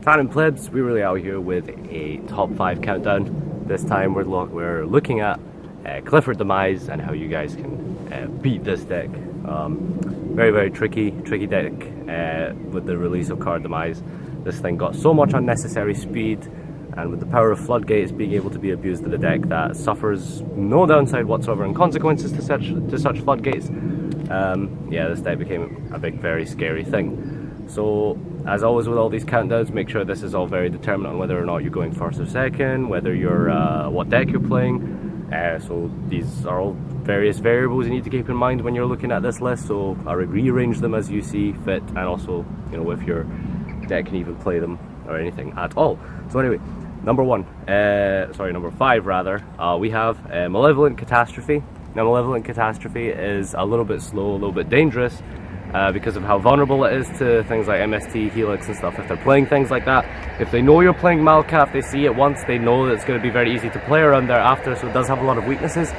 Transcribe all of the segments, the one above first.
Canon plebs, we're really out here with a top 5 countdown. This time we're looking at Qliphort Demise and how you guys can beat this deck. Very tricky deck with the release of card Demise. This thing got so much unnecessary speed, and with the power of floodgates being able to be abused in a deck that suffers no downside whatsoever in consequences to such floodgates, yeah, this deck became a big, very scary thing. So, as always with all these countdowns, make sure this is all very determinant on whether or not you're going first or second, whether you're what deck you're playing. So these are all various variables you need to keep in mind when you're looking at this list. So I rearrange them as you see fit, and also, you know, if your deck can even play them or anything at all. So anyway, number 5 rather, we have Malicious Catastrophe. Now, Malicious Catastrophe is a little bit slow, a little bit dangerous, because of how vulnerable it is to things like MST, Helix and stuff. If they're playing things like that, if they know you're playing Malcat, if they see it once, they know that it's going to be very easy to play around there after, so it does have a lot of weaknesses.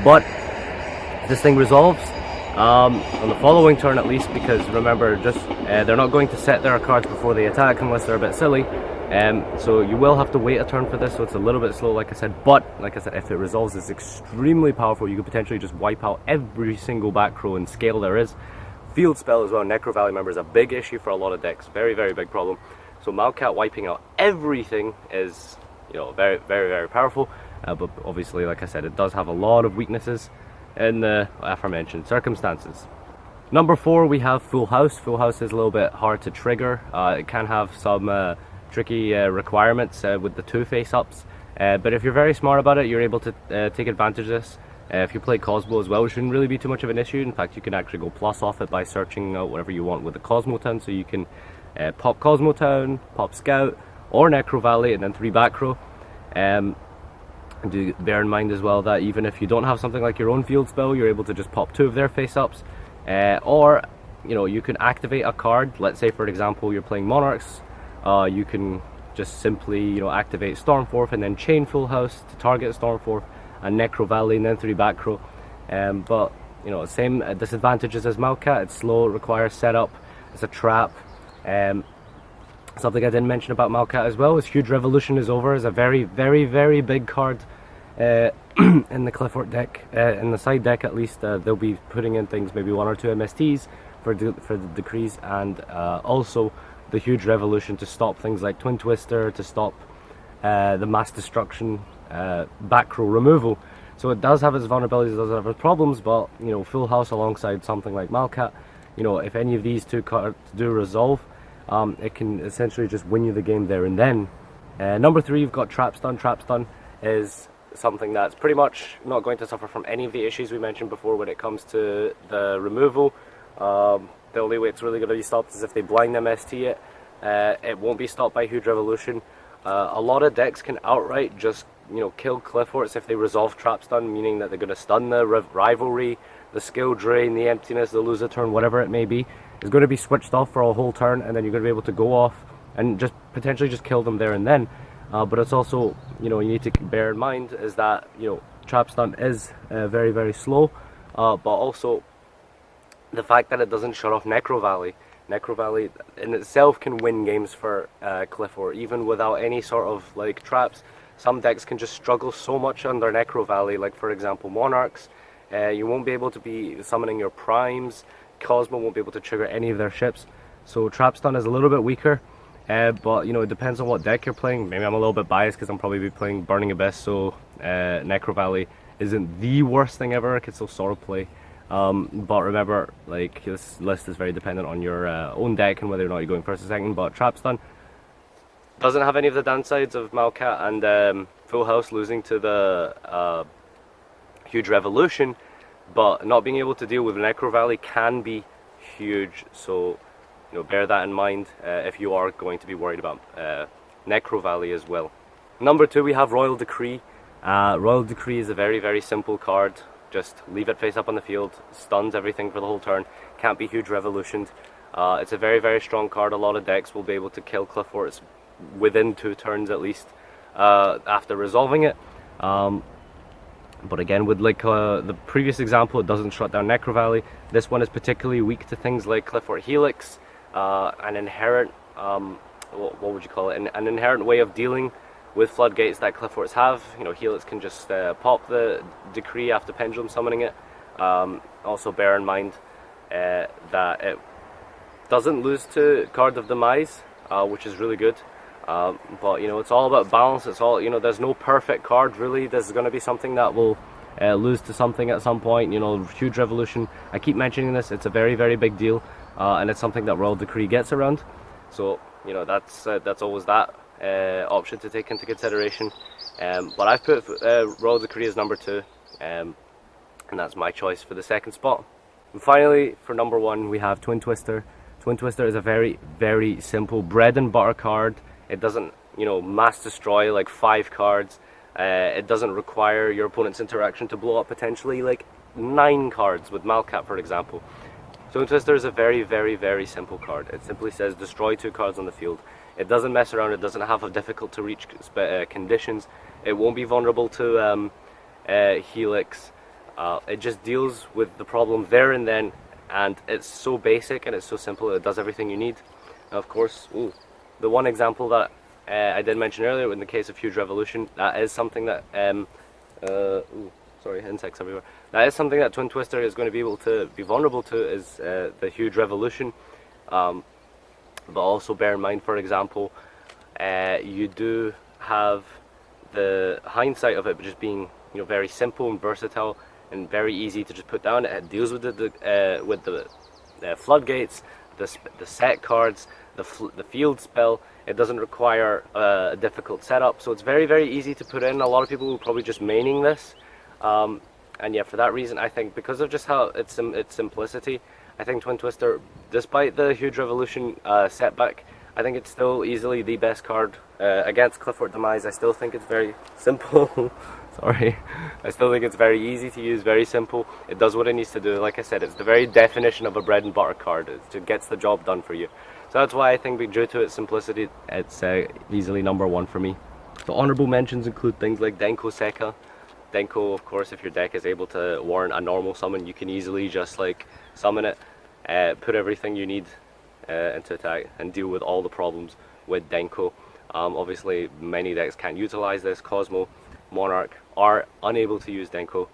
But this thing resolves on the following turn at least, because remember, they're not going to set their cards before they attack unless they're a bit silly. So you will have to wait a turn for this, so it's a little bit slow, like I said. But like I said, if it resolves, it's extremely powerful. You could potentially just wipe out every single back row and scale there is. Field spell as well, Necro Valley, remember, is a big issue for a lot of decks. Very big problem. So Malcat wiping out everything is, you know, very powerful. But obviously, like I said, it does have a lot of weaknesses in the aforementioned circumstances. Number 4, we have Full House. Full House is a little bit hard to trigger. It can have some tricky requirements with the 2 face-ups. But if you're very smart about it, you're able to take advantage of this. If you play Cosmo as well, it shouldn't really be too much of an issue. In fact, you can actually go plus off it by searching out whatever you want with the Cosmo Town. So you can pop Cosmo Town, pop Scout, or Necro Valley, and then 3 back row. Do bear in mind as well that even if you don't have something like your own field spell, you're able to just pop 2 of their face-ups. Or, you know, you can activate a card. Let's say, for example, you're playing Monarchs. You can just simply, you know, activate Stormforth and then chain Full House to target Stormforth and Necro Valley and then 3 back row. But, you know, same disadvantages as Malcat. It's slow, it requires setup, it's a trap. Something I didn't mention about Malcat as well is Huge Revolution is over. It's a very big card in the Qliphort deck, in the side deck at least. They'll be putting in things, maybe 1 or 2 MSTs for the decrees, and also the Huge Revolution to stop things like Twin Twister, to stop the Mass Destruction back row removal. So it does have its vulnerabilities, it does have its problems, but, you know, Full House alongside something like Malcat, you know, if any of these 2 cards do resolve, it can essentially just win you the game there and then. Number 3, you've got Trap Stun. Trap Stun is something that's pretty much not going to suffer from any of the issues we mentioned before when it comes to the removal. The only way it's really going to be stopped is if they blind MST it. It won't be stopped by Huge Revolution. A lot of decks can outright just, you know, kill Qliphorts if they resolve Trap Stun, meaning that they're going to stun the Rivalry, the Skill Drain, the Emptiness, the Lose a Turn, whatever it may be. It's going to be switched off for a whole turn, and then you're going to be able to go off and just potentially just kill them there and then. But it's also, you know, you need to bear in mind is that, you know, Trap Stun is very slow, but also the fact that it doesn't shut off Necro Valley. Necro Valley in itself can win games for Qliphort, even without any sort of like traps. Some decks can just struggle so much under Necro Valley, like for example Monarchs. You won't be able to be summoning your primes. Cosmo won't be able to trigger any of their ships. So Trap Stun is a little bit weaker, but, you know, it depends on what deck you're playing. Maybe I'm a little bit biased because I'm probably be playing Burning Abyss, so Necro Valley isn't the worst thing ever. It can still sort of play. But remember, like, this list is very dependent on your own deck and whether or not you're going first or second. But Trap Stun doesn't have any of the downsides of Malcat and Full House losing to the Huge Revolution, but not being able to deal with Necro Valley can be huge. So, you know, bear that in mind if you are going to be worried about Necro Valley as well. Number 2, we have Royal Decree. Royal Decree is a very simple card. Just leave it face up on the field, stuns everything for the whole turn, can't be Huge Revolutioned. It's a very strong card. A lot of decks will be able to kill Qliphorts within 2 turns at least after resolving it. But again, with like the previous example, it doesn't shut down Necro Valley. This one is particularly weak to things like Qliphort Helix and Inherent what would you call it, an inherent way of dealing with floodgates that Qliphorts have. You know, Helix can just pop the decree after pendulum summoning it. Also bear in mind that it doesn't lose to Card of Demise, which is really good. But you know, it's all about balance. It's all, you know, there's no perfect card really. There's going to be something that will lose to something at some point. You know, huge revolution. I keep mentioning this. It's a very, very big deal, and it's something that Royal Decree gets around. So you know, that's always that option to take into consideration. But I've put Royal Decree as number 2, and that's my choice for the second spot. And finally, for number 1, we have Twin Twister. Twin Twister is a very, very simple bread and butter card. It doesn't, you know, mass destroy like 5 cards. It doesn't require your opponent's interaction to blow up potentially like 9 cards with Malcat, for example. Twin Twister is a very, very, very simple card. It simply says destroy 2 cards on the field. It doesn't mess around. It doesn't have a difficult to reach conditions. It won't be vulnerable to Helix. It just deals with the problem there and then, and it's so basic and it's so simple. It does everything you need. Now, of course, the one example that I did mention earlier, in the case of Huge Revolution, that is something that sorry, insects everywhere. That is something that Twin Twister is going to be able to be vulnerable to, is the Huge Revolution. But also bear in mind, for example, you do have the hindsight of it just being, you know, very simple and versatile and very easy to just put down. It deals with the floodgates, the set cards, the field spell. It doesn't require a difficult setup, so it's very, very easy to put in. A lot of people will probably just maining this, and yeah, for that reason, I think because of just how its simplicity, I think Twin Twister, despite the Huge Revolution setback, I think it's still easily the best card against Qliphort Demise. I still think it's very simple. Sorry. I still think it's very easy to use, very simple. It does what it needs to do. Like I said, it's the very definition of a bread and butter card. It gets the job done for you. So that's why I think, due to its simplicity, it's easily number 1 for me. So honorable mentions include things like Denko Sekka. Denko, of course, if your deck is able to warrant a normal summon, you can easily just like summon it, put everything you need into attack, and deal with all the problems with Denko. Obviously, many decks can't utilize this. Cosmo, Monarch are unable to use Denko,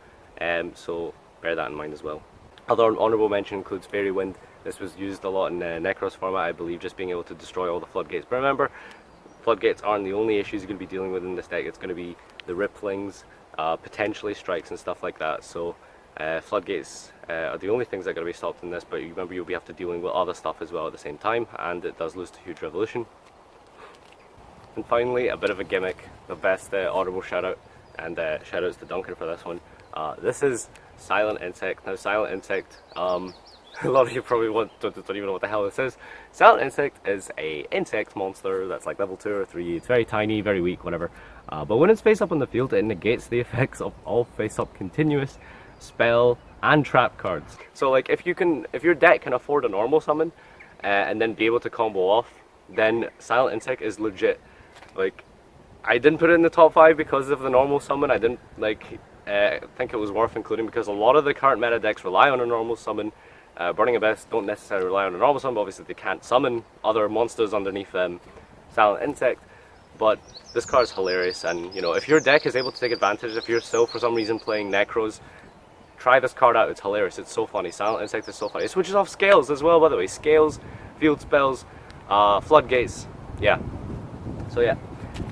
so bear that in mind as well. Other honorable mention includes Fairy Wind. This was used a lot in Necros format, I believe, just being able to destroy all the floodgates. But remember, floodgates aren't the only issues you're going to be dealing with in this deck. It's going to be the Ripplings, potentially strikes and stuff like that. So floodgates are the only things that are going to be stopped in this, but remember, you'll be have to dealing with other stuff as well at the same time, and it does lose to Huge Revolution. And finally, a bit of a gimmick, the best audible shoutout, and shoutouts to Duncan for this one. This is Silent Insect. Now, Silent Insect, a lot of you probably don't even know what the hell this is. Silent Insect is a insect monster that's like level 2 or 3. It's very tiny, very weak, whatever. But when it's face up on the field, it negates the effects of all face up continuous, spell, and trap cards. So like if your deck can afford a normal summon and then be able to combo off, then Silent Insect is legit. Like, I didn't put it in the top 5 because of the normal summon. I didn't think it was worth including, because a lot of the current meta decks rely on a normal summon. Burning Abyss don't necessarily rely on a normal summon, but obviously they can't summon other monsters underneath Silent Insect. But this card is hilarious, and you know, if your deck is able to take advantage, if you're still for some reason playing Necros, try this card out. It's hilarious. It's so funny. Silent Insect is so funny. It switches off scales as well, by the way. Scales, field spells, floodgates. Yeah. So yeah,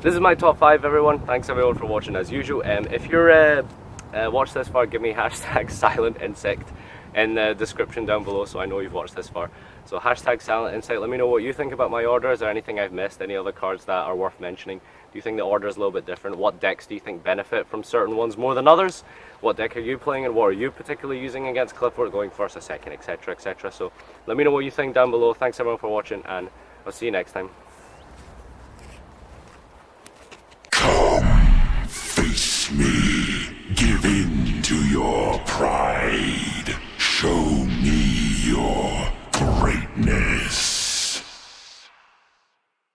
this is my top 5, everyone. Thanks everyone for watching as usual. If you're watched this far, give me hashtag Silent Insect in the description down below, so I know you've watched this far. So hashtag Silent Insect. Let me know what you think about my order. Is there anything I've missed? Any other cards that are worth mentioning? Do you think the order is a little bit different? What decks do you think benefit from certain ones more than others? What deck are you playing, and what are you particularly using against Qliphort, going first, a second, etc, etc. So let me know what you think down below. Thanks everyone for watching, and I'll see you next time.